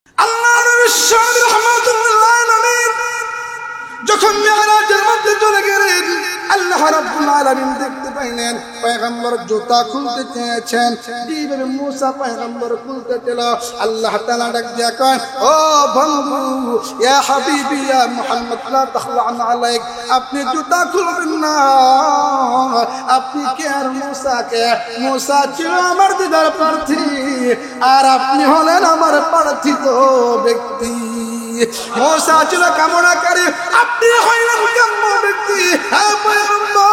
আল্লাহর বিশ্বনবী রাহমাতুল্লাহ আলাইহি যখন মিরাজের মধ্যে চলে গেলেন, আল্লাহ রাব্বুল আলামিন দেখতে পাইলেন পয়গম্বর জুতা খুলতে চেয়েছেন, যেভাবে মুসা পয়গম্বর খুলতে দিল, আল্লাহ তাআলা ডাক দিয়া কয়, ও বন্ধু, ইয়া হাবিবি ইয়া মুহাম্মদ লা তাখলান আলাইক, আপনি জুতা খুলবেন না। আপনি কে আর মুসা কে? মুসা ছিল আমার দিদার প্রার্থী, আর আপনি হলেন আমার প্রার্থিত ব্যক্তি। মুসা ছিল কামনাকারী, আপনি হইলেন কাম্য ব্যক্তি। হ্যাঁ পয়গম্বর,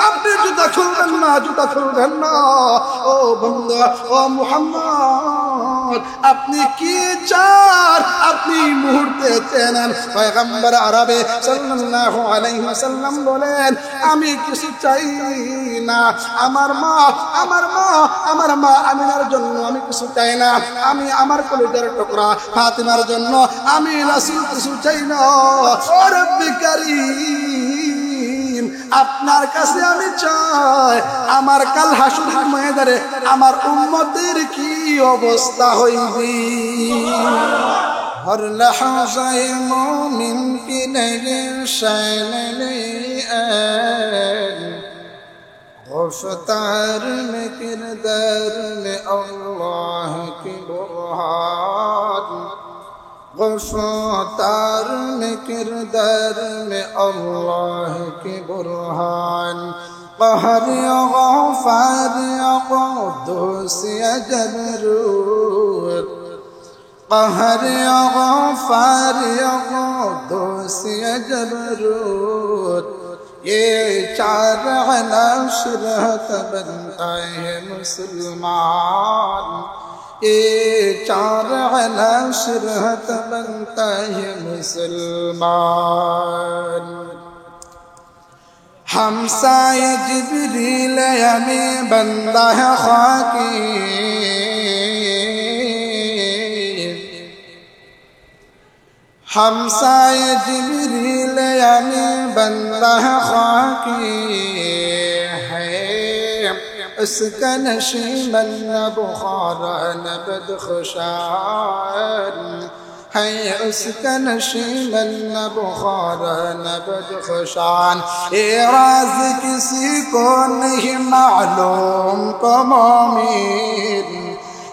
আপনি জুতা খুলবেন না, জুতা খুলবেন না। ও বন্ধু, ও মুহাম্মদ, আপনি কি চান? আপনি মুহূর্তে চেনেন। পয়গম্বর আরবে সাল্লাল্লাহু আলাইহি ওয়াসাল্লাম বলেন, আমি কিছু চাই না। আমার মা আমিনার জন্য আমি কিছু চাই না। আমি আমার কলিজার টুকরা ফাতিমার জন্য আমি রাসূল কিছু চাই না। ও রব্বি কারীম, আপনার কাছে আমি চাই, আমার কাল হাসুর ময়দানে আমার উম্মতের কি অবস্থা হইবে। हर लहज़े मोमिन की नशान गौशतार में किरदार में अल्लाह की बुरहान, गौशतार में किरदार में अल्लाह की बुरहान, कहर या गफ़ार या क़ुद्दूस या जबरूत, कहर या गफ़ार या क़ुद्दूस या जबरूत, ये चार अनाशरत बनता है मुसलमान, ये चार अनाशरत बनता है मुसलमान। हमसाए जिब्रील हमें बंदा है खाकी, हमसाए जिब्रील हमें बंदा है खाकी है, उसका नशीबन बुखारन बदखशान है, उसका नशीबन बुखारन बदखशान। ये राज किसी को नहीं मालूम को मोमिन,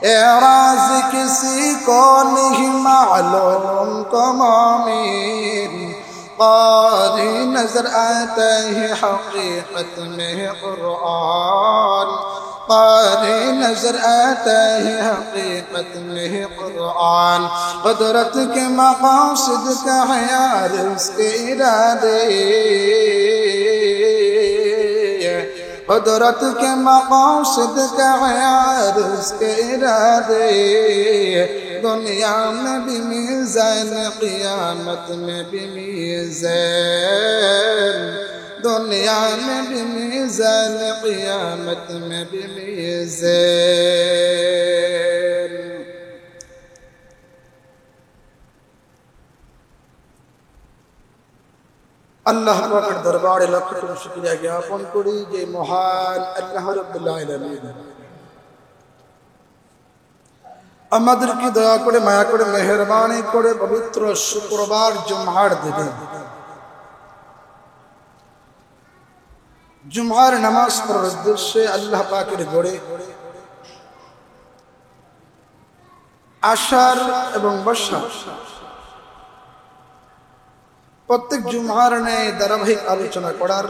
ये राज किसी को नहीं मालूम को मोमिन, क़ारी नजर आता है हकीकत में कुरान, क़ारी नजर आता है हकीकत में कुरान। कुदरत के मक़ासिद का है यार उसके इरादे, कुदरत के मक़ासिद का है यार उसके इरादे। दुनिया में भी मीज़ान, क़ियामत में भी मीज़ान, दुनिया में भी मीज़ान, क़ियामत में भी मीज़ान। আল্লাহ পাকের দরবারে লক্ষ কোটি শুকরিয়া জ্ঞাপন করি যে মহান আল্লাহ রাব্বুল আলামিন আমাদেরকে দয়া করে, মায়া করে, মেহেরবানি করে পবিত্র শুক্রবার জুমআর দিনে জুমআর নামাজ পড়ার উদ্দেশ্যে আল্লাহ পাকের ঘরে আসার এবং বসার, প্রত্যেক জুমআর ন্যায় ধারাবাহিক আলোচনা করার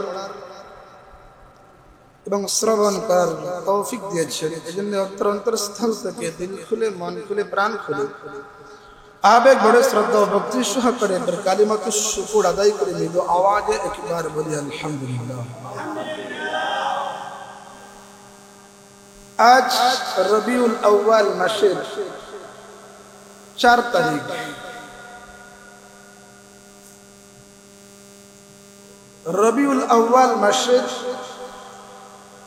এবং শ্রবণ করার তৌফিক দিয়েছেন। এজন্য অন্তরস্থল থেকে দিল খুলে, মন খুলে, প্রাণ খুলে, আবেগ ভরে শ্রদ্ধা ও ভক্তি সহকারে কালিমাতুশ শুকর আদায় করে মৃদু আওয়াজে একবার বলি আলহামদুলিল্লাহ। আজ রবিউল আউয়াল মাসের 4 তারিখ। রবিউল আউয়াল মাসের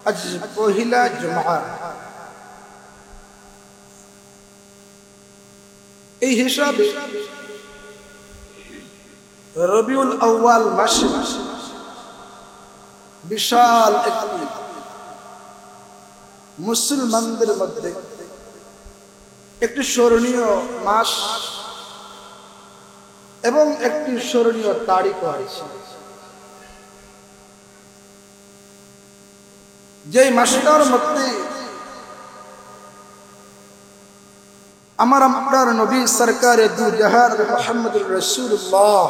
আজ পহিলা জুমআ। এই হিসাবে রবিউল আউয়াল মাসে বিশাল একটি মুসলমানদের মধ্যে একটি স্মরণীয় মাস এবং একটি স্মরণীয় তারিখ আছে। যে মাসটার মধ্যে আমার আপনার নবী সরকারে দু জাহান মুহাম্মদুর রাসূলুল্লাহ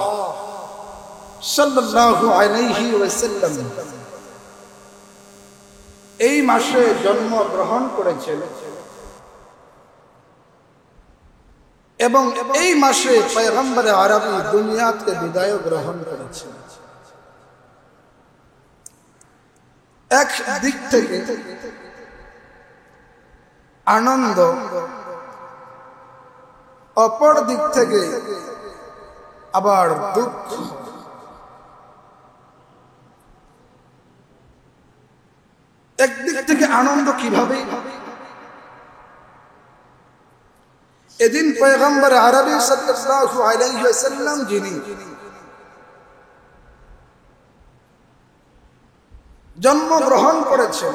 সাল্লাল্লাহু আলাইহি ওয়াসাল্লাম এই মাসে জন্মগ্রহণ করেছেন এবং এই মাসে পয়গম্বরে আরবি দুনিয়াতে বিদায় গ্রহণ করেছেন। এক দিক থেকে আনন্দ, অপর দিক থেকে আবার দুঃখ। একদিক থেকে আনন্দ কিভাবে? এদিন পয়গম্বর আরবি সাল্লাল্লাহু আলাইহি ওয়াসাল্লাম যিনি জন্মগ্রহণ করেছেন,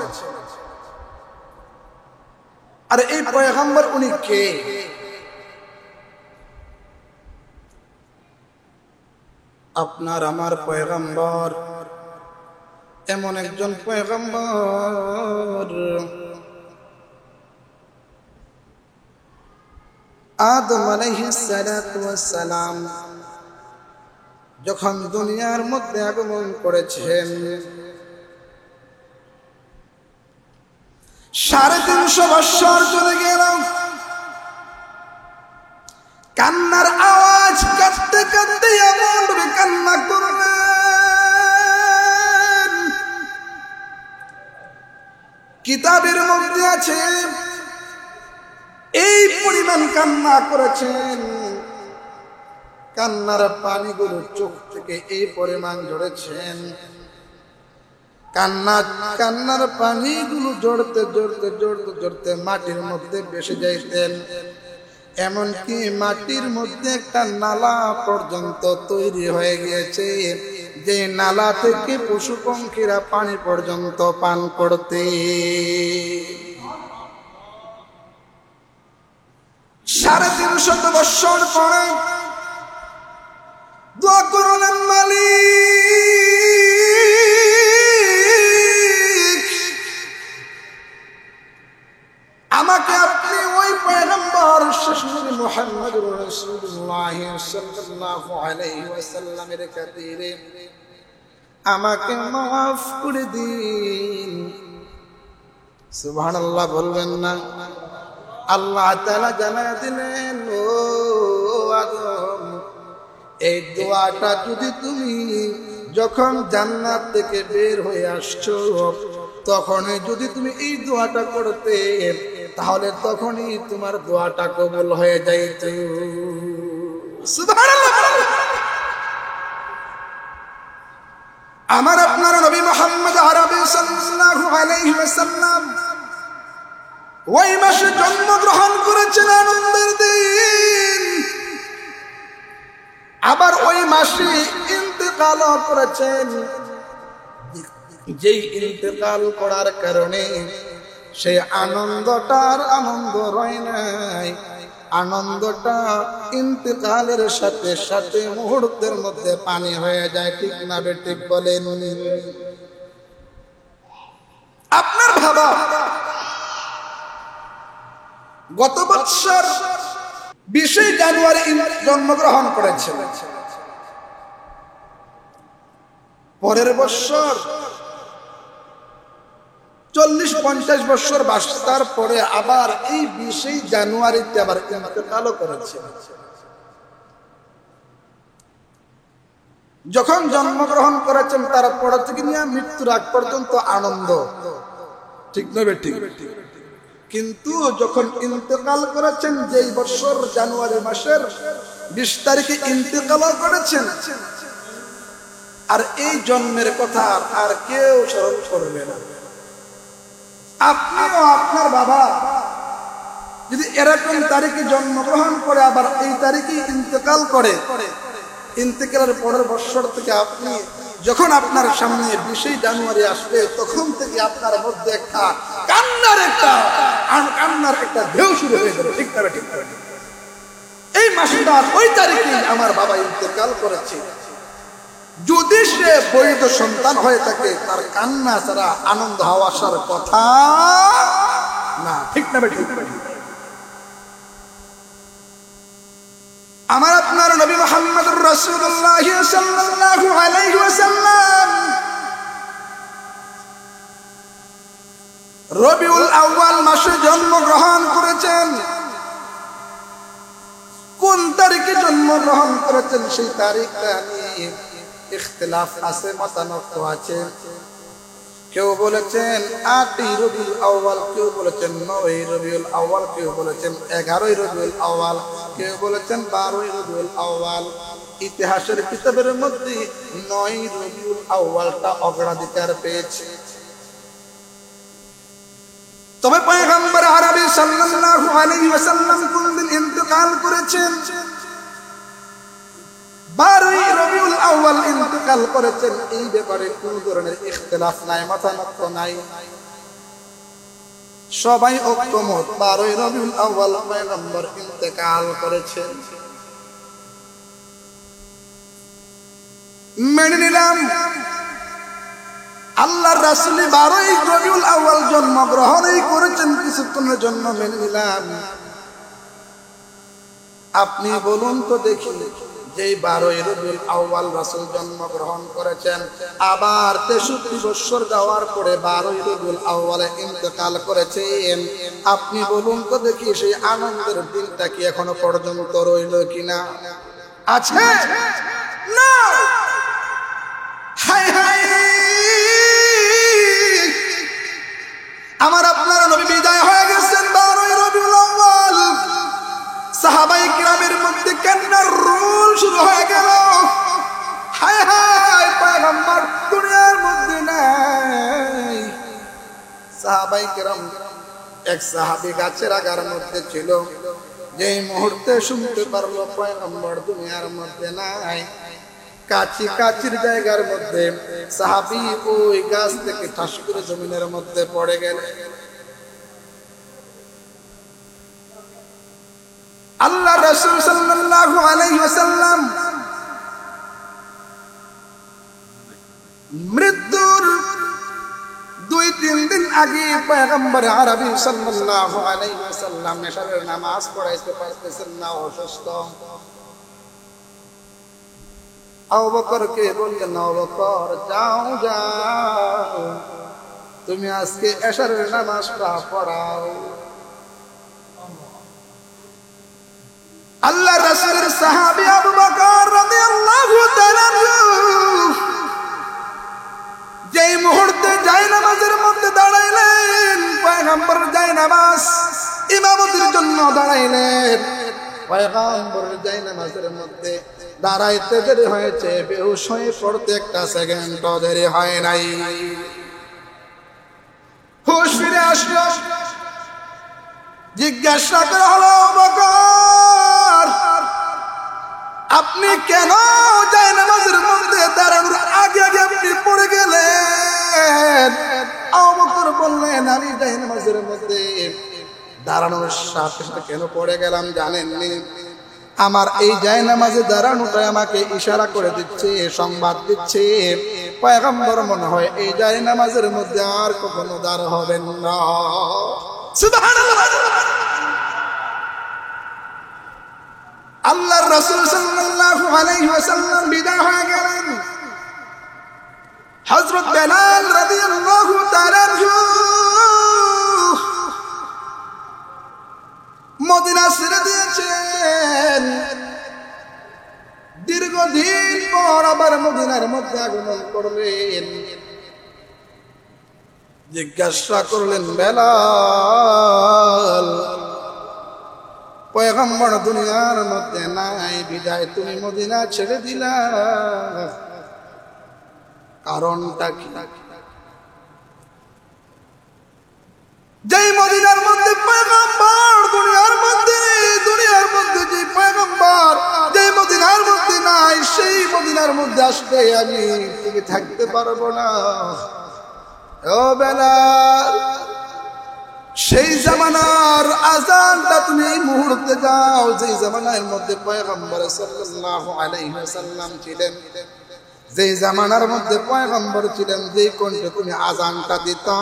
আর এই পয়গম্বর উনি কে? আপনার আমার পয়গম্বর এমন একজন পয়গম্বর আদম আলাইহিস সালাতু ওয়াস সালাম যখন দুনিয়ার মধ্যে আগমন করেছেন 350 বছর চলে গেল। কান্নার আওয়াজ, কাঁদতে কাঁদতে এমন ভাবে কান্না করলেন, কিতাবের মধ্যে আছে এই পরিমাণ কান্না করেছেন, কান্নার পানিগুলো চোখ থেকে এই পরিমাণ ঝরেছেন। কান্নার পানিগুলো জড়তে জড়তে জড়তে জড়তে মাটির মধ্যে ভেসে যাইতেন, এমনকি মাটির মধ্যে একটা নালা পর্যন্ত তৈরি হয়ে গিয়েছে, যে নালা থেকে পশু পঙ্খিরা পানি পর্যন্ত পান করতে। 350 বছর পরে দোয়া করলেন, মালিক আমাকে আপনি ওই পয়গম্বর শেষ নবী মুহাম্মদুর রাসূলুল্লাহ সাল্লাল্লাহু আলাইহি ওয়াসাল্লামের খাতিরে আমাকে মাফ করে দিন। সুবহানাল্লাহ বলবেন না? আল্লাহ তাআলা জানায় দিলেন, ও আদম, এই দোয়াটা যদি তুমি যখন জান্নাত থেকে বের হয়ে আসছো তখনই যদি তুমি এই দোয়াটা করতে, তাহলে তখনই তোমার দোয়াটা কবুল হয়ে যাইত। সুবহানাল্লাহ। আমার আপনার নবী মুহাম্মদ আরবি সাল্লাল্লাহু আলাইহি ওয়াসাল্লাম ওই মাসে জন্মগ্রহণ করেছেন, আনন্দের দিন। আবার ওই মাসে ইন্তেকাল করেছেন, যেই ইন্তেকাল করার কারণে সেই আনন্দটার আনন্দ রয় নাই, আনন্দটা ইন্তেকালের সাথে সাথে মুহূর্তের মধ্যে পানি হয়ে যায়। ঠিক না বেঠিক বলেন? আপনার ভাবা, গত বছর 20 জানুয়ারি জন্মগ্রহণ করেছেন, পরের বছর 40-50 বছর বাঁচার পরে আবার এই 20 জানুয়ারিতে আবার ইন্তেকাল করেছেন। যখন জন্মগ্রহণ করেছেন তারপর থেকে নিয়ে মৃত্যুর আগ পর্যন্ত আনন্দ। ঠিক নয়? ঠিক। কিন্তু যখন ইন্তেকাল করেছেন, যেই বছর জানুয়ারি মাসের 20 তারিখে ইন্তেকাল করেছেন, আর এই জন্মের কথা আর কেউ স্মরণ করবে না। আপনিও আপনার বাবা যদি এরকম তারিখে জন্মগ্রহণ করে আবার এই তারিখে ইন্তেকাল করে, ইন্তেকালের পরের বছর থেকে আপনি যখন আপনার সামনে 20 জানুয়ারি আসবে তখন থেকে আপনার মধ্যে একটা কান্নার একটা ঢেউ শুরু হয়ে যাবে। ঠিক না? ঠিক না? এই মাসটার ওই তারিখে আমার বাবা ইন্তেকাল করেছে। যদি সে বৈধ সন্তান হয়ে থাকে তার কান্না ছাড়া আনন্দ হওয়ার কথা না। ঠিক না? ঠিক না? আমার আপনার নবী মুহাম্মদুর রাসূলুল্লাহ সাল্লাল্লাহু আলাইহি ওয়াসাল্লাম রবিউল আউয়াল মাসে জন্মগ্রহণ করেছেন। কোন তারিখে জন্মগ্রহণ করেছেন সেই তারিখটা নিয়ে ইখতিলাফ আছে, মতানক্য আছে। কেউ বলেছেন 8ই রবিউল আউয়াল, কেউ বলেছেন 9ই রবিউল আউয়াল, কেউ বলেছেন 11ই রবিউল আউয়াল, কেউ বলেছেন 12ই রবিউল আউয়াল। ইতিহাসের কিতাবের মধ্যে 9ই রবিউল আউয়ালটা অগ্রাধিকার পেয়েছে। তবে পয়গম্বর আরবি সাল্লাল্লাহু আলাইহি ওয়াসাল্লাম কোন দিন ইন্তেকাল করেছেন? 12ই রবিউল আউয়াল ইন্তেকাল করেছেন। এই ব্যাপারে কোন ধরনের ইখতিলাফ নাই, মতানক্য নাই, সবাই ঐকমত 12ই রবিউল আউয়াল পয়গম্বর ইন্তেকাল করেছেন। মেনে নিলাম আল্লাহর রাসূল 12ই রবিউল আউয়াল জন্মগ্রহণই করেছেন কিছুক্ষণের জন্য, মেনে নিলাম। আপনি বলুন তো দেখি, যেই 12ই রবিউল আউয়াল রাসূল জন্মগ্রহণ করেছেন, আবার 63 বছর যাওয়ার পরে 12ই রবিউল আউয়ালে ইন্তেকাল করেছেন, আপনি বলুন তো দেখি সেই আনন্দের দিনটা কি এখনো পর্যন্ত রইল কিনা? আছে না? হায় হায়, আমার আপনার নবী বিদায় হয়ে গেছেন 12ই রবিউল আউয়াল। সাহাবায়ে কিরামের মধ্যে কান্নার রোল শুরু হয়ে গেল। হায় হায়, পয়গম্বর দুনিয়ার মধ্যে নাই। সাহাবায়ে কিরাম, এক সাহাবী গাছের আগার মধ্যে ছিল, যেই মুহূর্তে শুনতে পারলো পয়গম্বর দুনিয়ার মধ্যে নাই, কাছির জায়গার মধ্যে সাহাবী ওই গাছ থেকে ঠাস করে জমিনের মধ্যে পড়ে গেলেন। আল্লাহ রাসূল সাল্লাল্লাহু আলাইহি ওয়াসাল্লাম মৃত্যুর 2-3 দিন আগে পয়গম্বর আরবি সাল্লাল্লাহু আলাইহি ওয়াসাল্লাম এশারের নামাজ পড়াইতে পারতেছেন না, অসুস্থ। আবু বকরকে বললেন, আবু বকর যাও যাও, তুমি আজকে এশারের নামাজটা পড়াও। আল্লাহ রাসূলের সাহাবী আবু বকর রাদিয়াল্লাহু তাআলা যেই মুহূর্তে জায়নামাজের মধ্যে দাঁড়াইলেন, পয়গম্বর জায়নামাজ ইমামতির জন্য দাঁড়াইলেন। পয়গম্বর জায়নামাজের মধ্যে দাঁড়াইতে দেরি হয়েছে, বেহুশ হয়ে পড়তে একটা সেকেন্ড দেরি হয় নাই। হুশ ফিরে আসলো, জিজ্ঞাসা করা হলো, আবু বকর আপনি কেন জায়নামাজের মধ্যে দাঁড়ানোর আগে আগে আপনি পড়ে গেলেন? আবু বকর বললেন, আমি জায়নামাজের মধ্যে দাঁড়ানোর সাথে সাথে কেন পড়ে গেলাম জানেননি? আমার এই জায়নামাজে দাঁড়ানোটা আমাকে ইশারা করে দিচ্ছে, সংবাদ দিচ্ছে, পয়গম্বর মনে হয় এই জায়নামাজের মধ্যে আর কখনো দাঁড় হবেন না। সুবহানাল্লাহ। আল্লাহর রাসূল সাল্লাল্লাহু আলাইহি ওয়াসাল্লাম বিদায় হয়ে গেলেন। হযরত বেলাল রাদিয়াল্লাহু তাআলা মদিনা ছেড়ে দিয়েছেন। দীর্ঘদিন পর আবার মদিনার মধ্যে আগমন করলেন। জিজ্ঞাসা করলেন, বেলাল পয়গম্বর দুনিয়ার মধ্যে নাই, বিদায় তুমি মদিনা ছেড়ে দিলা, কারণটা কি? যেই মদিনার মধ্যে পয়গম্বর দুনিয়ার মধ্যে যে পয়গম্বর যেই মদিনার মধ্যে নাই, নাই, সেই মদিনার মধ্যে আসলে আমি টিকে থাকতে পারবো না। ও বেলাল, সেই জামানার আজানটা তুমি এই মুহূর্তে দাও, যেই জামানার মধ্যে পয়গম্বর সাল্লাল্লাহু আলাইহি ওয়াসাল্লাম ছিলেন, যেই জামানার মধ্যে পয়গম্বর ছিলেন, যেই কণ্ঠে তুমি আজানটা দিতা,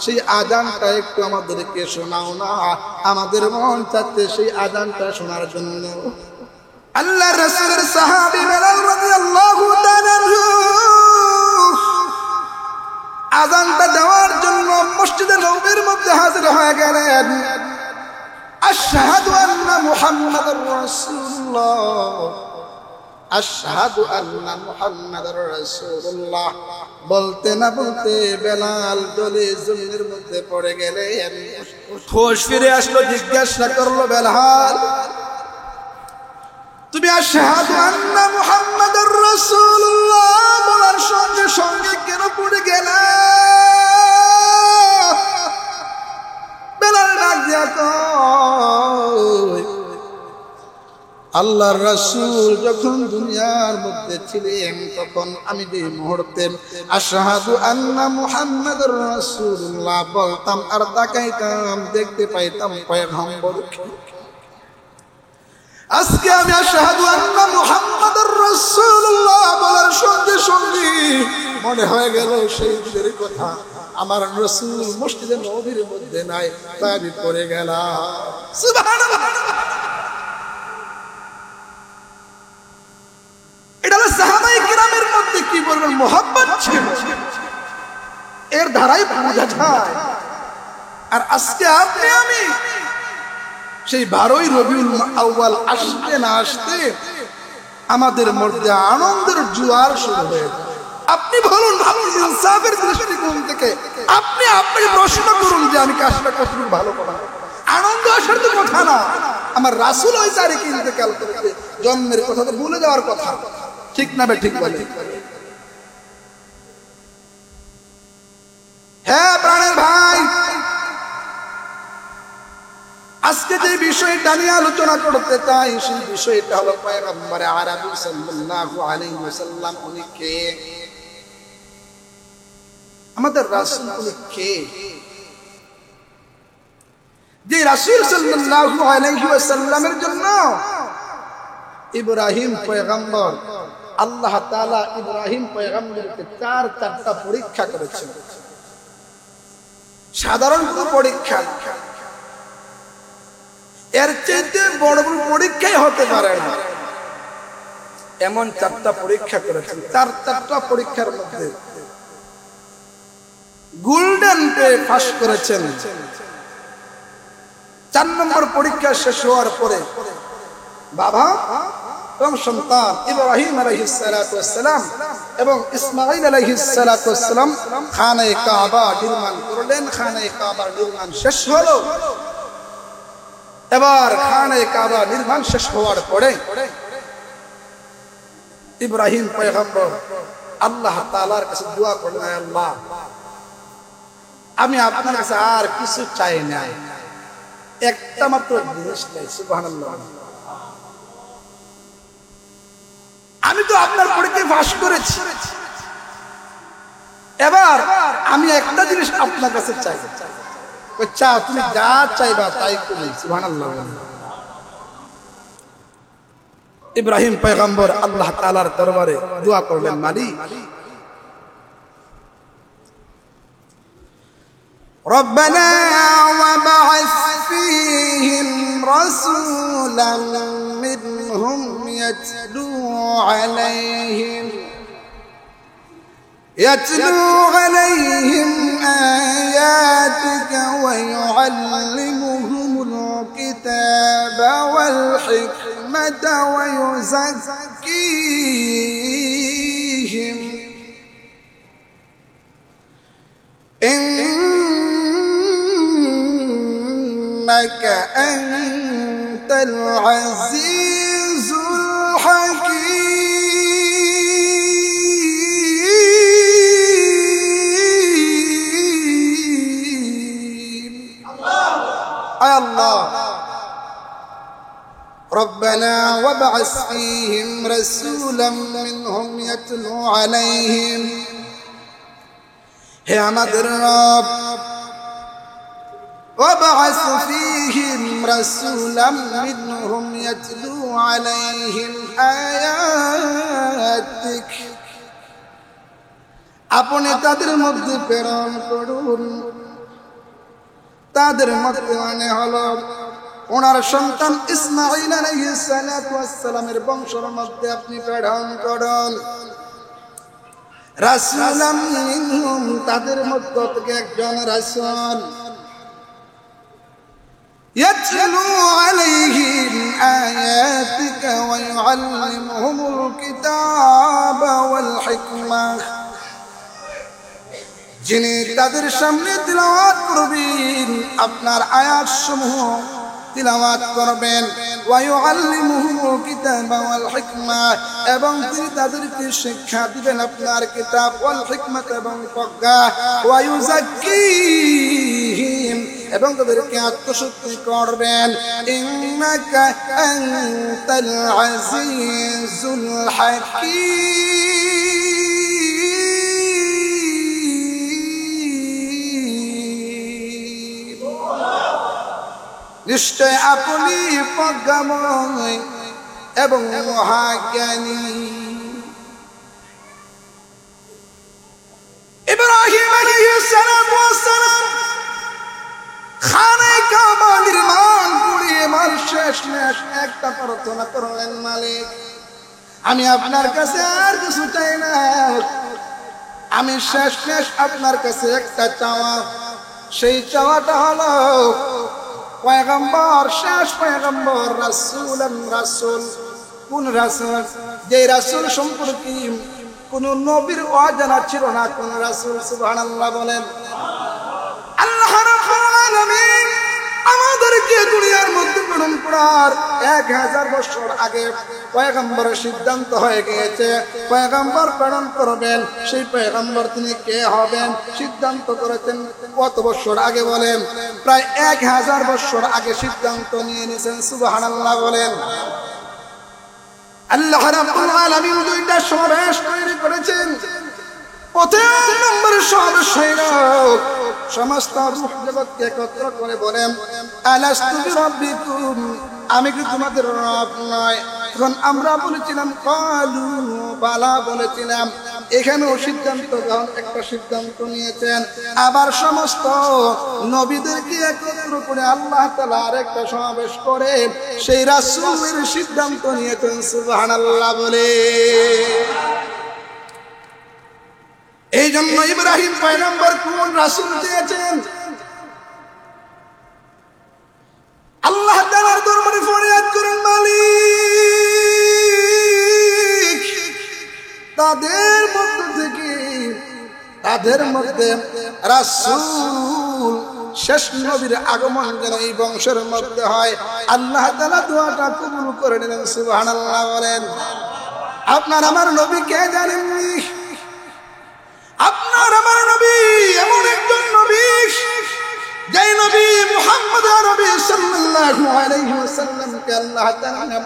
সেই আজানটা একটু আমাদেরকে শোনাও না। আমাদের মন চাচ্ছে সেই আজানটা শোনার জন্য। আল্লাহ রাসূলের সাহাবী বেলাল রাদিয়াল্লাহু তাআলা আজানটা দেওয়ার জন্য মসজিদে নববীর মধ্যে হাজির হয়ে গেলেন। আশহাদু আন্না মুহাম্মাদুর রাসূলুল্লাহ, আশহাদু আন্না মুহাম্মাদুর রাসূলুল্লাহ বলতে না বলতে বেলাল দলে জমিনের মধ্যে পড়ে গেলেন। হোশ ফিরে আসলো, জিজ্ঞাসা করলো, বেলাল তুমি আশহাদু আন্না মুহাম্মাদুর রাসূলুল্লাহ বলার সঙ্গে সঙ্গে কেন পড়ে গেলা? বেলাল ডাক দিয়া কয়, আল্লাহর রাসূল যখন দুনিয়ার মধ্যে ছিলেন তখন আমি যে মুহূর্তে আশহাদু আন্না মুহাম্মাদুর রাসূলুল্লাহ বলতাম আর তাকাইতাম, দেখতে পাইতাম পয়গম্বরকে। আজকে আমি আশহাদু আন্না মুহাম্মাদুর রাসূলুল্লাহ বলার সঙ্গে সঙ্গে মনে হয়ে গেল সেই দিনের কথা, আমার রাসূল মসজিদে নববীর মধ্যে নাই, তাই আমি পড়ে গেলাম। সুবহানাল্লাহ। এটা হলো সাহাবায়ে কিরামের মধ্যে কি বলবেন মোহাব্বত ছিল, এর ধারাই বোঝা যায়। আর আজকে আপনি আমি সেই 12ই রবিউল আউয়াল আসতে না আসতে আমাদের মধ্যে আনন্দের জোয়ার শুরু হয়ে যায়। আপনি বলুন, আপনি ইনসাফের দৃষ্টিকোণ থেকে আপনি প্রশ্ন করুন যে আমি কাজটা কতটুকু ভালো করা। আনন্দ আসার তো কথা না, আমার রাসূল ওই তারিখে ইন্তেকাল করেছে, জন্মের কথা তো ভুলে যাওয়ার কথা, ঠিক না? ঠিক বলে। হ্যাঁ প্রাণের ভাই, আজকে যে বিষয়টা নিয়ে আলোচনা করতে চাই সেই বিষয়টা হলো পয়গম্বর আরবি সাল্লাল্লাহু আলাইহি ওয়াসাল্লাম উনি কে? আমাদের রাসূল উনি কে? যে রাসূল সাল্লাল্লাহু আলাইহি ওয়াসাল্লামের জন্য ইব্রাহিম পয়গম্বর, আল্লাহ তাআলা ইব্রাহিম পয়গম্বরকে চারটা পরীক্ষা করেছেন। সাধারণ কোনো পরীক্ষা, এর চেয়ে বড় বড় পরীক্ষাই হতে পারে না, এমন চারটা পরীক্ষা করেছেন। চারটা পরীক্ষার মধ্যে গোল্ডেন পাস করেছেন। 4 নম্বর পরীক্ষা শেষ হওয়ার পরে বাবা এবং সন্তান ইব্রাহিম আলাইহিস সালাতু ওয়াস সালাম এবং ইসমাঈল আলাইহিস সালাতু ওয়াস সালাম খানায়ে কাবা নির্মাণ করলেন। খানায়ে কাবা নির্মাণ শেষ হলো। এবার খানায়ে কাবা নির্মাণ শেষ হওয়ার পরে ইব্রাহিম পয়গম্বর আল্লাহ তাআলার কাছে দোয়া করলেন, আল্লাহ আমি আপনার কাছে আর কিছু চাই না, একটা মাত্র জিনিস চাই। সুবহানাল্লাহ। আমি তো আপনার পরীক্ষায় পাস করেছি, এবার আমি একটা জিনিস আপনার কাছে চাই। চাও, তুমি যা চাইবা তাই করি। সুবহানাল্লাহ। ইব্রাহিম পয়গম্বর আল্লাহ তাআলার দরবারে দোয়া করলেন, মালিক ربنا وبعث فيهم رسولا منهم يتلو عليهم آياتك ويعلمهم الكتاب والحكمة ويزكيهم إنك أنت العزيز الحكيم। ربنا وابعث فيهم رسولا منهم يتلو عليهم হে আমাদের রব وابعث فيهم رسولا منهم يتلو عليهم آياتك আপনি তাদের মধ্যে প্রেরণ করুন তাদের মধ্যে মানে হলো ওনার সন্তান ইসমাঈল আলাইহিস সালাতু ওয়াস সালামের বংশের মধ্যে আপনি প্রেরণ করুন রাসূলাম মিনহুম তাদের মধ্যে থেকে একজন রাসূল ইয়াতলু আলাইহিম আয়াতিকা ওয়া ইউআল্লিমুহুমুল কিতাবা ওয়াল হিকমাহ যিনি তাদের সামনে তিলাওয়াত করবেন আপনার আয়াতসমূহ তিলাওয়াত করবেন ওয়া ইউআল্লিমুহুমুল কিতাবা ওয়াল হিকমা এবং তিনি তাদেরকে শিক্ষা দিবেন আপনার কিতাব ওয়াল হিকমত এবং প্রজ্ঞা ওয়া ইউযাক্কিহিম এবং তাদেরকে আত্মশুদ্ধি করবেন ইন্নাকা আনতাল আজিজুল হাকীম নিশ্চয় আপনি প্রজ্ঞাময় এবং মহাজ্ঞানী ইব্রাহিম আলাইহিস সালাতু ওয়াস সালাম খানায়ে কাবা নির্মাণ করে আমার শেষ একটা প্রার্থনা করলেন মালিক আমি আপনার কাছে আর কিছু চাই না আমি শেষ আপনার কাছে একটা চাওয়া সেই চাওয়াটা হলো পয়গম্বর শেষ পয়গম্বর রাসূল কোন রাসূল যে রাসূল সম্পর্কে কোন নবীর অজানা ছিল না কোন রাসূল সুবহানাল্লাহ বলেন আল্লাহ রাব্বুল আলামিন আমাদেরকে দুনিয়ার মধ্যে প্রেরণ করার 1000 বছর আগে পয়গম্বরের সিদ্ধান্ত হয়ে গিয়েছে পয়গম্বর প্রেরণ করবেন সেই পয়গম্বর তিনি কে হবেন সিদ্ধান্ত করেছেন কত বছর আগে বলেন প্রায় 1000 বছর আগে সিদ্ধান্ত নিয়ে নিয়েছেন সুবহানাল্লাহ বলেন আল্লাহ রাব্বুল আলামিন দুইটা সমাবেশ তৈরি করেছেন প্রথম নম্বর সমাবেশ হলো সমস্ত রূহ জগৎকে একত্র করে বলেন আলাস্তু বিরাব্বিকুম আমি কি তোমাদের রব নয় তখন আমরা বলেছিলাম ক্বালু বালা বলেছিলাম এখানেও সিদ্ধান্ত গ্রহণ একটা সিদ্ধান্ত নিয়েছেন আবার সমস্ত নবীদেরকে একত্র করে আল্লাহ তাআলা আরেকটা সমাবেশ করে সেই রাসূলের সিদ্ধান্ত নিয়েছেন সুবহানাল্লাহ বলে এই জন্য ইব্রাহিম পয়গম্বর কোন রাসূল দিয়েছেন আল্লাহ তাআলার দরবারে ফরিয়াদ করেন মালিক তাদের মধ্যে রাসূল শেষ নবীর আগমন যেন এই বংশের মধ্যে হয় আল্লাহ তাআলা দোয়াটা কবুল করে নিলেন সুবহানাল্লাহ বলেন আপনার আমার নবী কে জানেননি আপনার আমার নবী এমন একজন নবী যে নবী মুহাম্মদ নবী সাল্লাল্লাহু আলাইহি ওয়াসাল্লামকে আল্লাহ তাআলা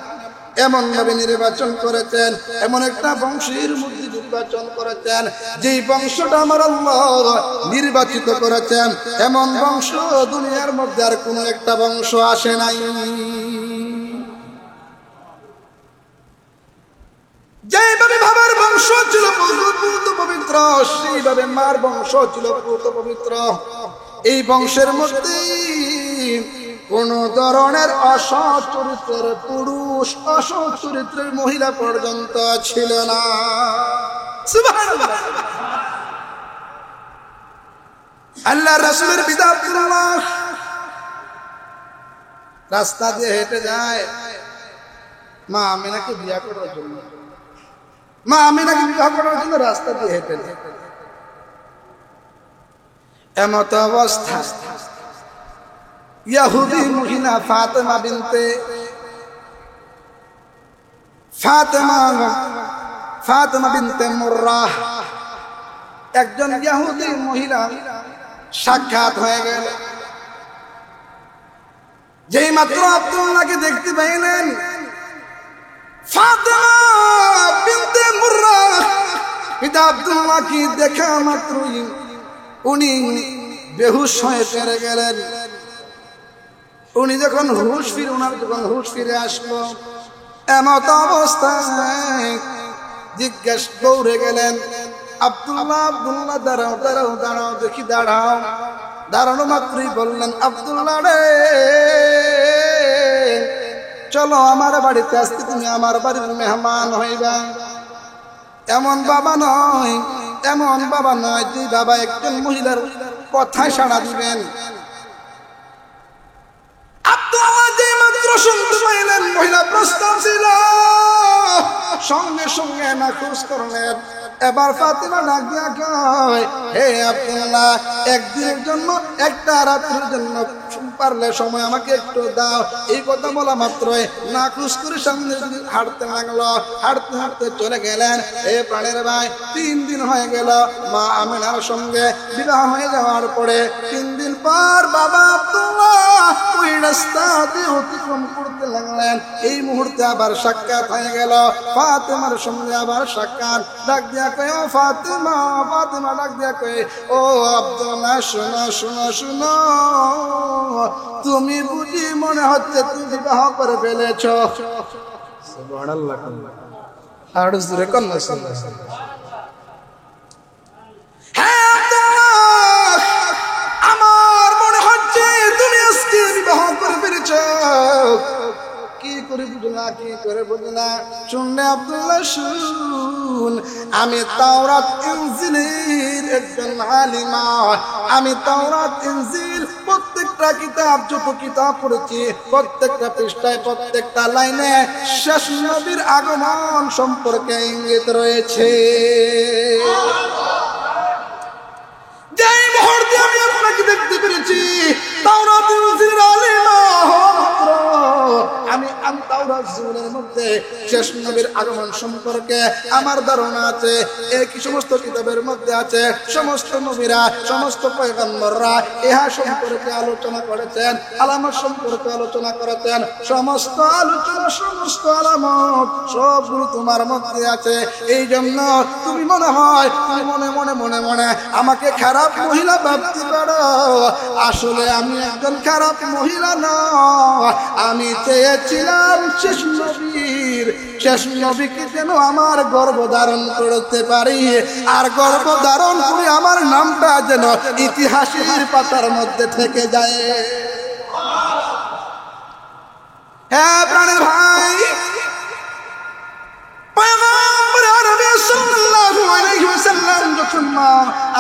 এমন নবী নির্বাচন করেছেন এমন একটা বংশের মধ্যে নির্বাচন করেছেন যেই বংশটা আমার আল্লাহ নির্বাচিত করেছেন এমন বংশ দুনিয়ার মধ্যে আর কোনো একটা বংশ আসে নাই যেভাবে বাবার বংশ ছিল পুত পবিত্র সেইভাবে মার বংশ ছিল পুত পবিত্র এই বংশের মধ্যে কোন ধরনের অসৎ চরিত্রের পুরুষ অসৎ চরিত্রের মহিলা পর্যন্ত ছিল না সুবহানাল্লাহ আল্লাহ রাসূলের পিতা আব্দুল্লাহ রাস্তা দিয়ে হেঁটে যায় মা আমিনাকে বিয়ে করার জন্য রাস্তা দিয়ে হেঁটে যায় এমত অবস্থা ইহুদি মহিলা ফাতেমা বিনতে মুররাহ একজন ইহুদি মহিলা সাক্ষাৎ হয়ে গেল যেই মাত্র আব্দুল্লাহকে দেখতে পাইলেন পিতা আব্দুল্লাহকে দেখা মাত্রই উনি বেহুশ হয়ে পড়ে গেলেন। উনি যখন হুঁশ ফিরে আসলো, এমত অবস্থায় জিজ্ঞেস দৌড়ে গেলেন, আব্দুল্লাহ আব্দুল্লাহ দাঁড়াও দাঁড়াও দাঁড়াও দেখি দাঁড়াও। দাঁড়ানো মাত্রই বললেন, আব্দুল্লাহ রে চলো আমার বাড়িতে, আজকে তুমি আমার বাড়ির মেহমান হইবা। এমন বাবা নয় যে বাবা একজন মহিলার কথায় সাড়া দিবেন। আব্দুল্লাহ যে মাত্র শুনতে পাইলেন মহিলা প্রস্তাব ছিল, সঙ্গে সঙ্গে নাখোশ করলেন। এবার ফাতিমা ডাক দিয়া কয়, হে আব্দুল্লাহ, একদিনের জন্য, একটা রাত্রির জন্য পারলে সময় আমাকে একটু দাও। এই কথা বলা মাত্রই নাখোশ করে সামনে হাঁটতে লাগলো। হাঁটতে হাঁটতে চলে গেলেন। এ প্রাণের ভাই, 3 দিন হয়ে গেল মা আমিনার সঙ্গে বিবাহ হয়ে যাওয়ার পরে। 3 দিন পর বাবা আব্দুল্লাহ ওই রাস্তা দিয়ে অতিক্রম করতে লাগলেন। এই মুহূর্তে আবার সাক্ষাৎ হয়ে গেল ফাতেমার সঙ্গে। আবার সাক্ষাৎ। ডাক দিয়া কয়, ও ফাতেমা, ফাতেমা ডাক দিয়া কয়, ও আব্দুল্লাহ শোনো শোনো শোনো, তুমি বুঝি মনে হচ্ছে তুমি বিবাহ করে ফেলেছ। সুবহানাল্লাহ। আর জোরে কন্যা আমার মনে হচ্ছে তুমি আজকে বিবাহ করে ফেলেছ। কি করে বুঝলা, কি করে বুঝলা? শুনলে আব্দুল্লাহ শুন, আমি তাওরাত ইনজিলের একজন আলিমা। আমি তাওরাত ইনজিল প্রত্যেকটা কিতাব, যত কিতাব পড়েছি, প্রত্যেকটা পৃষ্ঠায়, প্রত্যেকটা লাইনে শেষ নবীর আগমন সম্পর্কে ইঙ্গিত রয়েছে। যেই মুহূর্তে আমি আপনাকে দেখতে পেরেছি তাওরাত ইনজিলের আলিমা হওয়া মাত্র, আমি তাওরাত ইনজিলের মধ্যে শেষ নবীর আগমন সম্পর্কে আমার ধারণা আছে। একই সমস্ত কিতাবের মধ্যে আছে। সমস্ত নবীরা, সমস্ত পয়গম্বররা ইহা সম্পর্কে আলোচনা করেছেন, আলামত সম্পর্কে আলোচনা করেছেন। সমস্ত আলোচনা, সমস্ত আলামত সবগুলো তোমার মধ্যে আছে। এই জন্য তুমি মনে হয় তুমি মনে মনে মনে মনে আমাকে খারাপ মহিলা ভাবতে পারো। আসলে আমি একজন খারাপ মহিলা নয়। আমি চেয়েছিলাম শেষ নবীকে যেন আমার গর্ভ ধারণ করতে পারি, আর গর্ভ ধারণ করে আমার নামটা যেন ইতিহাসের পাতার মধ্যে থেকে যায়। হ্যাঁ প্রাণের ভাই, যখন মা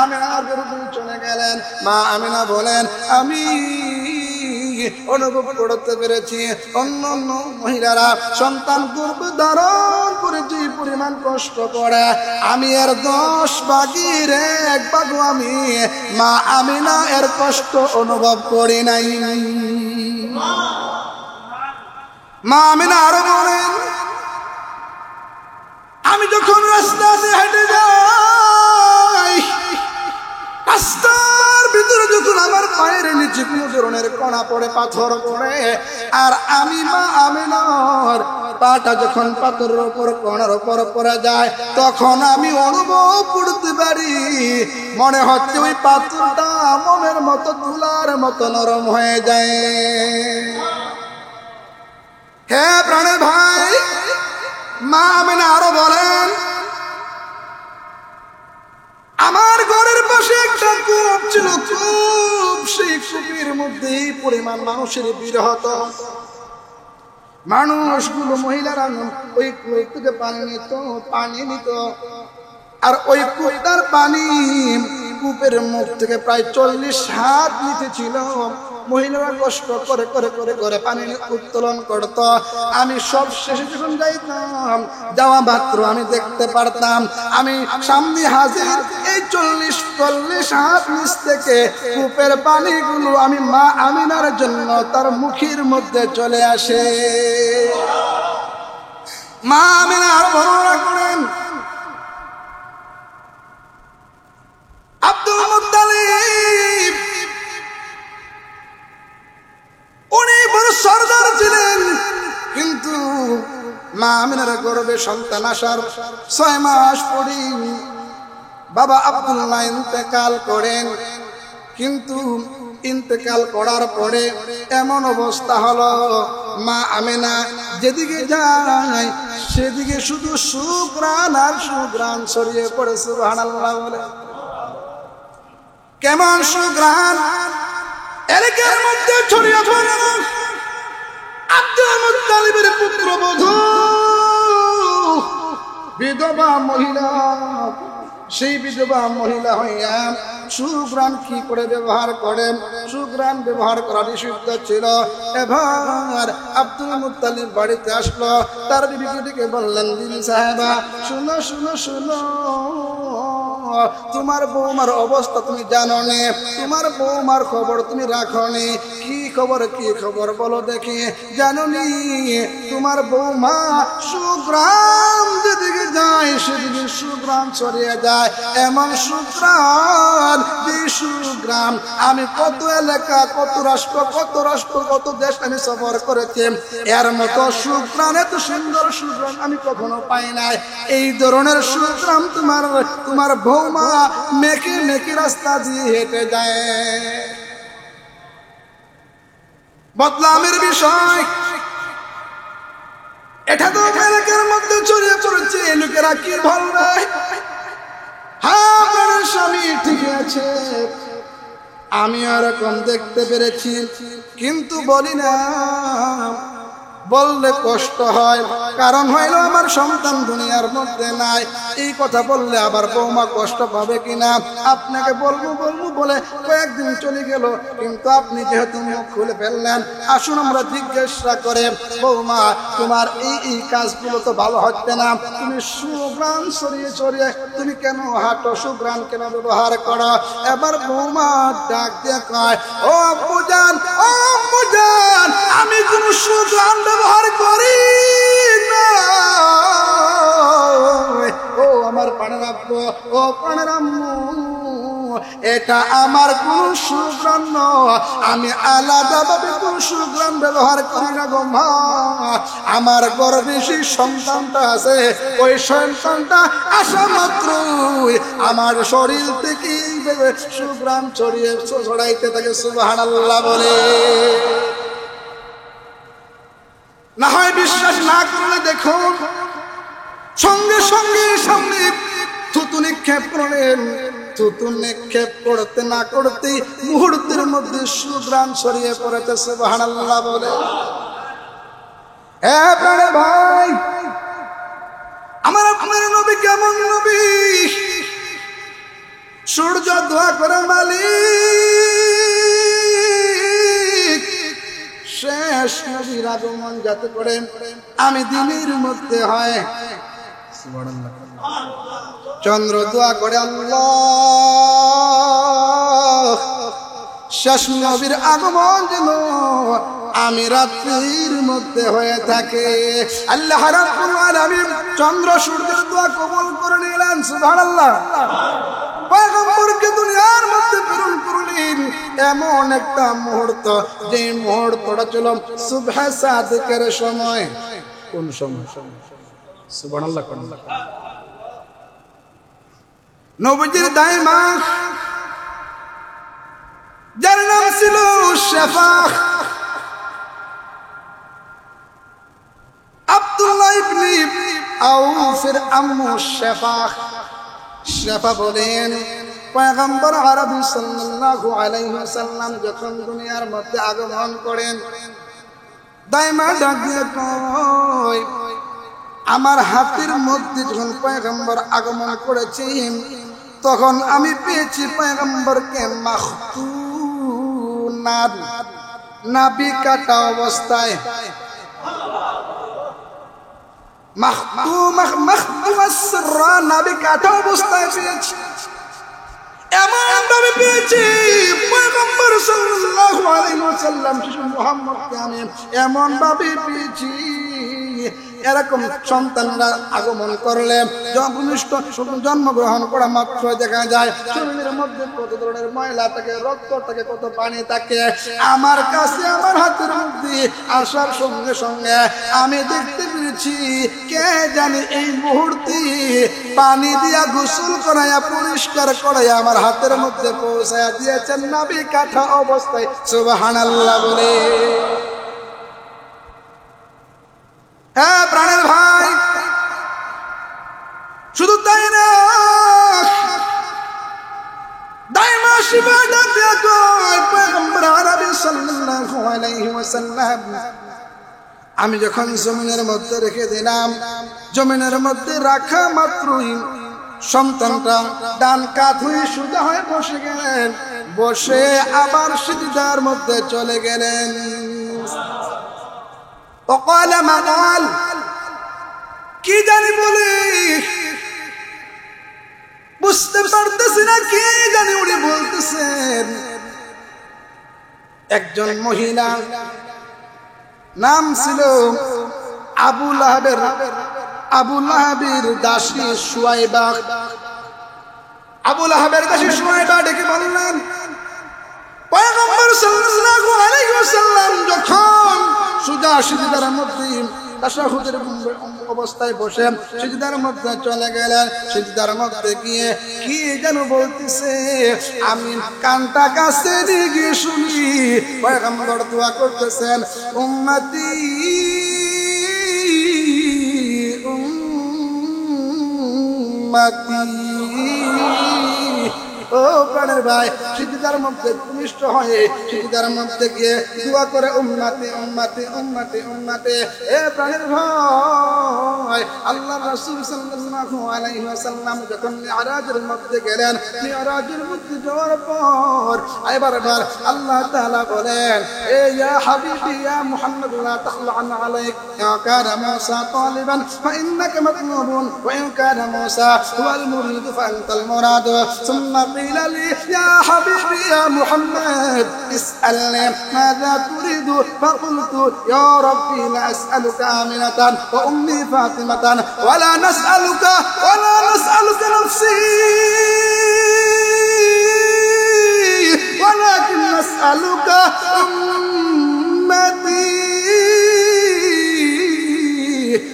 আমিনার গর্ভে চলে গেলেন, মা আমিনা বলেন, আমি অনুভব করতে পেরেছি অন্য অন্য মহিলারা সন্তান গর্ভ ধারণ করে যে পরিমাণ কষ্ট করে, আমি এর 10 ভাগের 1 ভাগ আমি মা আমিনা এর কষ্ট অনুভব করি নাই। মা আমিনা আরো বলেন, আমি যখন রাস্তা দিয়ে হেঁটে যাই, রাস্তার ভিতরে যখন আমার পায়ের নিচে কোনো ধরনের কণা পড়ে, পাথর পড়ে, আর আমি মা আমিনার পাটা যখন পাথরের উপর, কণার উপর পড়ে যায়, তখন আমি অনুভব করতে পারি মনে হচ্ছে ওই পাথরটা মনের মতো তুলার মতো নরম হয়ে যায়। হ্যাঁ প্রাণের ভাই, মা আমিনা আরো বলেন, আমার ঘরের পাশে একটা কূপ ছিল, কূপ। সেই কূপের মধ্যে এই পরিমাণ মানুষের ভিড় হতো। মানুষগুলো, মহিলারা ওই কূপ থেকে পানি নিত, আর ওই কূপটার পানি কূপের মুখ থেকে প্রায় 40 হাত নিচে ছিল। মহিলারা কষ্ট করে করে করে করে পানি উত্তোলন করত। আমি সব শেষে যখন যাইতাম, যাওয়া মাত্র আমি দেখতে পারতাম আমি সামনে হাজির। এই 40 হাত নিচ থেকে কূপের পানিগুলো আমি মা আমিনার জন্য তার মুখের মধ্যে চলে আসে। মা আমিনা আর বর্ণনা করেন, আব্দুল মুত্তালিব উনি বড় সরদার ছিলেন, কিন্তু মা আমিনার গর্ভে সন্তান আসার 6 মাস পরেই বাবা আব্দুল্লাহ ইন্তেকাল করেন। কিন্তু ইন্তেকাল করার পরে এমন অবস্থা হলো, মা আমেনা যেদিকে যায় সেদিকে শুধু সুঘ্রাণ আর সুঘ্রাণ ছড়িয়ে পড়ে। সুবহানাল্লাহ বলে। কেমন সুঘ্রাণ এলাকার মধ্যে ছড়িয়ে পড়ে। আব্দুল মুত্তালিবের পুত্রবধূ বিধবা মহিলা, সেই বিধবা মহিলা হইয়া সুঘ্রাণ কি করে ব্যবহার করেন? সুঘ্রাণ ব্যবহার করা নিষিদ্ধ ছিল। এবার আব্দুল মুত্তালিব বাড়িতে আসলো, তার বিবিকে বললেন, বিবি সাহেবা শুনো শুনো শুনো, তোমার বৌমার অবস্থা তুমি জানো নে, তোমার বৌমার খবর তুমি রাখো নি। কি খবর কি খবর বলো দেখি। জানো নি তোমার বৌমা সুঘ্রাণ যেদিকে যায় সেদিকে সুঘ্রাণ ছড়িয়ে যায়। এমন সুঘ্রাণ যে সুঘ্রাণ আমি কত এলাকা কত রাষ্ট্র কত দেশ আমি সফর করেছি, এর মতো সুঘ্রাণ এত সুন্দর সুঘ্রাণ আমি কখনো পাই নাই। এই ধরনের সুঘ্রাণ তোমার বৌমা মেকে মেকে রাস্তা দিয়ে হেঁটে যায়। বদলামের বিষয় এটা তো এলাকার মধ্যে ছড়িয়ে পড়েছে। লোকেরা কি বলবে? হ্যাঁ আপনার স্বামী ঠিক আছে, আমি এরকম দেখতে পেরেছি, কিন্তু বলি না, বললে কষ্ট হয়। কারণ হইল আমার সন্তান দুনিয়ার মধ্যে নাই। এই কথা বললে আবার বৌমা কষ্ট পাবে কিনা। আপনাকে বলবো বলে কয়েকদিন চলে গেল, কিন্তু আপনি যেহেতু মুখ খুলে ফেললেন, আসুন আমরা জিজ্ঞাসা করে, বৌমা তোমার এই কাজগুলো তো ভালো হচ্ছে না, তুমি সুঘ্রাণ ছড়িয়ে তুমি কেন হাঁটো, সুঘ্রাণ কেন ব্যবহার করো? এবার বৌমা ডাক দিয়ে কয়, ও আব্বুজান আমি কোন সুঘ্রাণ ব্যবহার করি না। ও আমার প্রাণের আব্বু, ও প্রাণের আম্মু, এটা আমার কোন সুঘ্রাণ নয়, আমি আলাদাভাবে কোন সুঘ্রাণ ব্যবহার করি না গো মা। আমার গর্ভে সেই সন্তানটা আছে, ওই সন্তানটা আসা মাত্রই আমার শরীর থেকে সুঘ্রাণ ছড়াইতে থাকে। সুবহানাল্লাহ বলে। না হয় বিশ্বাস না করলে দেখুন, সঙ্গে সঙ্গে সামনে থুতু নিক্ষেপ করলেন। থুতু নিক্ষেপ করতে না করতে মুহূর্তের মধ্যে সুঘ্রাণ ছড়িয়ে পড়েছে। সুবহানাল্লাহ বলে। এ প্রাণের ভাই, আমার আপনার নবী কেমন নবী? সূর্য দোয়া করে, মালিক শেষ নবীর আগমন যাতে করে আমি দিনের মধ্যে হয়। চন্দ্র দোয়া করে, আল্লাহ শেষ নবীর আগমন যেন আমি রাত্রির মধ্যে হয়ে থাকে। আল্লাহ রাব্বুল আলামিন চন্দ্র সূর্যের দোয়া কবুল করে নিলেন। সুবহানাল্লাহ। পয়গম্বরকে দুনিয়ার মধ্যে প্রেরণ করলেন এমন একটা মুহূর্ত, যে মুহূর্তটা ছিল সুবহে সাদিকের সময়। কোন সময়? সুবহানাল্লাহ। নবীজির দাইমা, যার নাম ছিল শেফা, আব্দুল্লাহ ইবনে আউফের আম্মু শেফা। শেফা বলেন, পয়গম্বর আরবি সাল্লাল্লাহু আলাইহি ওয়াসাল্লাম যখন দুনিয়ার মধ্যে আগমন করেন, দাইমা ডাক দিয়ে কয়, আমার হাতের মধ্যে যখন পয়গম্বর আগমন করেছেন, তখন আমি পেয়েছি পয়গম্বরকে মাখতুনান, নাভি কাটা অবস্থায়। নাভি কাটা অবস্থায় পেয়েছি। এমন ভাবে পেয়েছি পয়গম্বর সাল্লাল্লাহু আলাইহি ওয়াসাল্লাম শিশু মুহাম্মদকে আমি এমন ভাবে পেয়েছি, এরকম সন্তানরা আগমন করলে জন্মগ্রহণ করা মাত্র দেখা যায় শরীরের মধ্যে কত ধরনের ময়লা থাকে, রক্ত থাকে, কত পানি থাকে। আমার কাছে আমার হাতের মধ্যে আসার সঙ্গে সঙ্গে আমি দেখতে পেরেছি কে জানি এই মুহূর্তে পানি দিয়া গোসল করাইয়া পরিষ্কার করাইয়া আমার হাতের মধ্যে পৌঁছায়া দিয়েছেন নাভি কাটা অবস্থায়। সুবহানাল্লাহ বলে। হ্যাঁ প্রাণের ভাই, শুধু তাই না, আমি যখন জমিনের মধ্যে রেখে দিলাম, জমিনের মধ্যে রাখা মাত্রই সন্তানটা ডান কাত হয়ে সোজা হয়ে বসে গেলেন, বসে আবার সিজদার মধ্যে চলে গেলেন। কি জানি বলে বুঝতে পারতেছি না, কি জানি উনি বলতেছেন। একজন মহিলা, নাম ছিল আবু লাহাবের দাসী সুয়াইবা। আবু লাহাবের দাসী সুয়াইবা ডেকে বললেন, পয়গম্বর সাল্লাল্লাহু আলাইহি ওয়াসাল্লাম যখন সুজা সিজদার মধ্যে তাশাহুদের অবস্থায় বসে সিজদার মধ্যে চলে গেলেন, সিজদার মধ্যে গিয়ে কি যেন বলতেছে, আমি কানটা কাছে নিয়ে গিয়ে শুনি। পয়গম্বর দোয়া করতেছেন, উম্মতি উম্মতি। ও প্রাণের ভাই, সিজদার মধ্যে ভূমিষ্ঠ হয়ে সিজদার মধ্যে গিয়ে দোয়া করে উম্মতি উম্মতি উম্মতি উম্মতি। এ প্রাণের ভাই, আল্লাহ রাসূল সাল্লাল্লাহু আলাইহি ওয়াসাল্লাম যখন মিরাজের মধ্যে গেলেন, মিরাজের মধ্যে যাওয়ার পর এবার আল্লাহ তাআলা বলেন, এ ইয়া হাবিবি ইয়া মুহাম্মদ লা তাখলান আলাইক ইয়া কানা মূসা তালিবান ফা ইন্নাকা মাতলুবুন ওয়া ইন কানা মূসা হুয়াল মুরিদ ফা আনতাল মুরাদ। সুম্মা قيل لي يا حبيبي يا محمد اسألني ماذا تريد فقلت يا ربي لا أسألك آمنة وأمي فاطمة ولا نسألك نفسي ولكن نسألك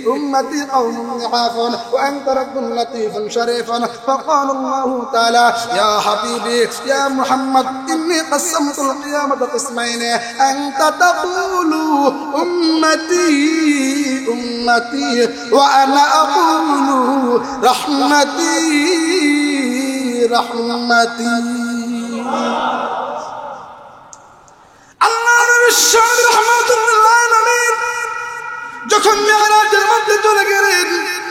أمتي قوم ضعاف وأنت رب لطيف شريف. فقال الله تعالى يا حبيبي يا محمد إني قسمت القيامة قسمين أنت تقول أمتي أمتي وأنا أقول رحمتي رحمتي. الله الشعب رحمة الله العالمين যখন মিরাজের মধ্যে চলে গেলেন,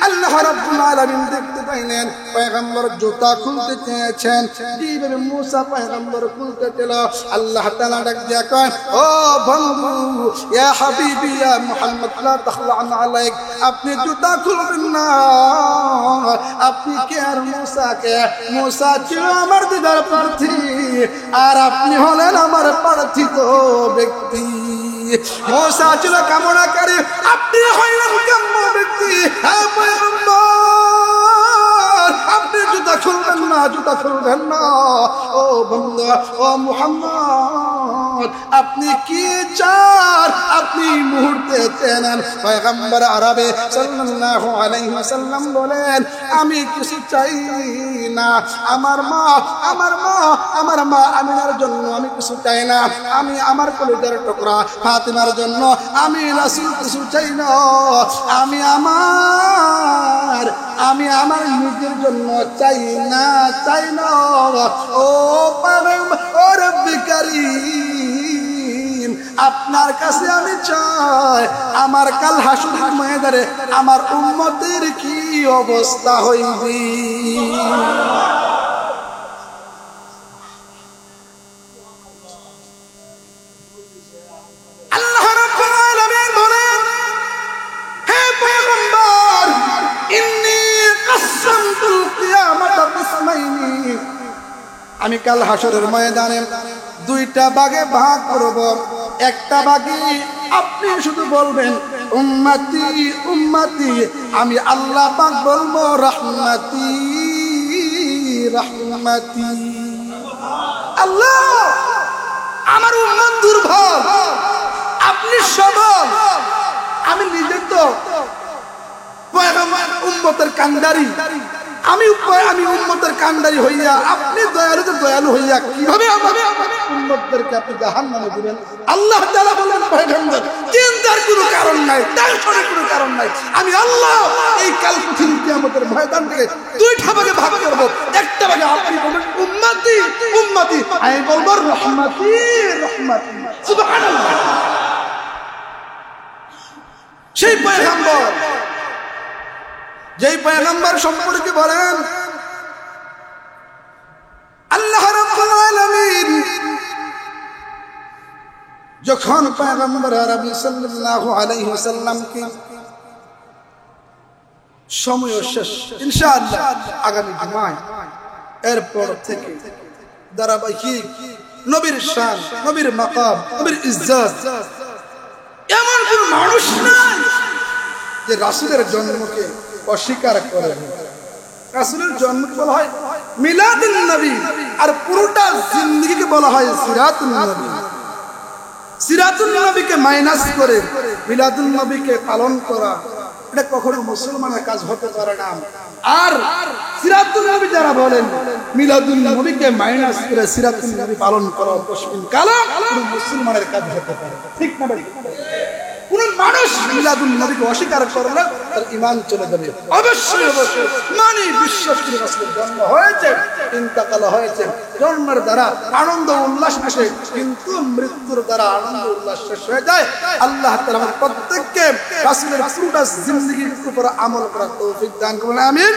আল্লাহ রাব্বুল আলামিন দেখতে পাইলেন পয়গম্বর জুতা খুলতে চেয়েছেন, যেভাবে মুসা পয়গম্বর খুলতে ছিল। আল্লাহ তাআলা ডাক দিয়া কয়, ও বন্ধু, ইয়া হাবিবি ইয়া মুহাম্মদ লা তাখলান আলাইক, আপনি জুতা খুলবেন না। আপনি কে আর মুসা কে? মুসা ছিল আমার দিদার প্রার্থী, আর আপনি হলেন আমার প্রার্থিত ব্যক্তি। মুসা ছিল কামনাকারী, আপনি হইলেন কাম্য ব্যক্তি। হ্যাঁ পয়গম্বর, আপনি জুতা খুলবেন না, জুতা খুলবেন না। ও বন্ধু, ও মুহাম্মদ, আপনি কি চান? আপনি মুহূর্তে চেনেন। পয়গম্বর আরবে সাল্লাল্লাহু আলাইহি ওয়াসাল্লাম বলেন, আমি কিছু চাই না। আমার মা আমিনার জন্য আমি কিছু চাই না। আমি আমার কলিজার টুকরা ফাতিমার জন্য আমি রাসূল কিছু চাই না। আমি আমার নিজের জন্য চাই না। ও রব্বি কারীম, আপনার কাছে আমি চাই, আমার কাল হাসরের ময়দানে আমার উম্মতের কি অবস্থা হইবে। আল্লাহ রাব্বুল আলামিন বলেন, হে পয়গম্বর, ইন্নী কাসসামতুল কিয়ামাতা কিসমাইনি, আমি কাল হাসরের ময়দানে দুইটা ভাগে ভাগ করব। একটা ভাগে আপনি শুধু বলবেন উম্মতি উম্মতি, আমি আল্লাহ পাক বলবো রহমতি রহমতি। আল্লাহ আমার উম্মত দুর্বল, আপনি সবল। আমি নিজে তো উম্মতের কান্ডারি, আমি উম্মতের কান্ডারি হইয়া আপনি দয়ালু তো দয়ালু হইয়া কিভাবে আমাদের উম্মতদেরকে আপনি জাহান্নামে দিবেন? আল্লাহ তাআলা বলেন পয়গম্বর, চিন্তার কোনো কারণ নাই, টেনশনের কোনো কারণ নাই। আমি আল্লাহ এই কাল কঠিন কিয়ামতের ময়দান থেকে দুইটা ভাগে ভাগ করব। একটা ভাগে আপনি বলবেন উম্মতি উম্মতি, আমি বলবো রহমতি রহমতি। সুবহানাল্লাহ। সেই পয়গম্বর, যেই পয়গম্বর সম্পর্কে বলেন আল্লাহ রাব্বুল আলামিন যখন পয়গম্বর আরবি সাল্লাল্লাহু আলাইহি ওয়াসাল্লামকে সময় শেষ ইনশাআল্লাহ আগামী জুমায় এরপর থেকে ধারাবাহিক নবীর শান, নবীর মাকাম, নবীর ইজ্জত, এমন কোন মানুষ নাই যে রাসূলের জন্মকে অস্বীকার করে। রাসূলের জন্মকে বলা হয় মিলাদুন নবী, আর পুরোটা জিন্দেগিকে বলা হয় সিরাতুন নবী। সিরাতুন নবীকে মাইনাস করে মিলাদুন নবীকে পালন করা, এটা কখনো মুসলমানের কাজ হতে পারে না। আর সিরাতুন নবী যারা বলেন মিলাদুন নবীকে মাইনাস করে সিরাতুন নবী পালন করা মুশকিল কালাম, কোনো মুসলমানের কাজ হতে পারে, ঠিক না ভাই? কোন মানুষ মিলাদুন নবীকে অস্বীকার করলে তার ঈমান চলে যাবে। অবশ্যই অবশ্যই মানে বিশ্বাস করে রাসূলের জন্ম হয়েছে, ইন্তেকাল হয়েছে। জন্মের দ্বারা আনন্দ উল্লাস আসে, কিন্তু মৃত্যুর দ্বারা আনন্দ উল্লাস শেষ হয়ে যায়। আল্লাহ তাআলা আমাদের প্রত্যেককে রাসূলের পুরোটা জিন্দেগির উপর আমল করার তৌফিক দান করুন, আমিন।